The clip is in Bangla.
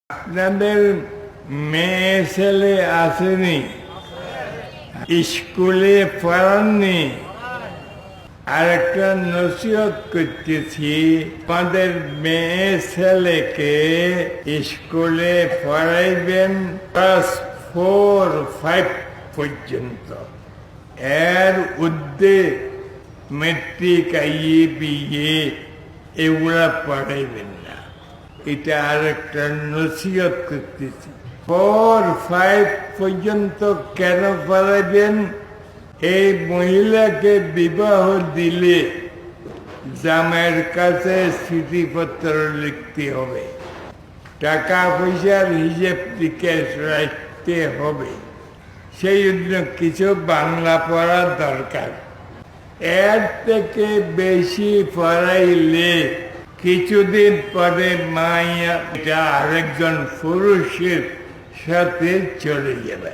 আপনাদের মেয়ে ছেলে আসেনি, স্কুলে পড়াননি, আর একটা নসিহত করতেছি, আমাদের মেয়ে ছেলেকে স্কুলে পড়াইবেন ক্লাস 4-5 পর্যন্ত। এর ঊর্ধ্বে মেট্রিক, আইএ, বিএ এগুলা পড়াইবেন না। এটা আর একটা নসিহত করতেছি। 4-5 পর্যন্ত কেন পড়াইবেন? এই মহিলাকে বিবাহ দিলে জামাইয়ের কাছে চিঠিপত্র লিখতে হবে, টাকা পয়সার হিসেব নিকেশ রাখতে হবে, সেই জন্য কিছু বাংলা পড়া দরকার। এর থেকে বেশি পড়াইলে কিছুদিন পরে মাইয়া আরেকজন পুরুষের সাথে চলে যাবে।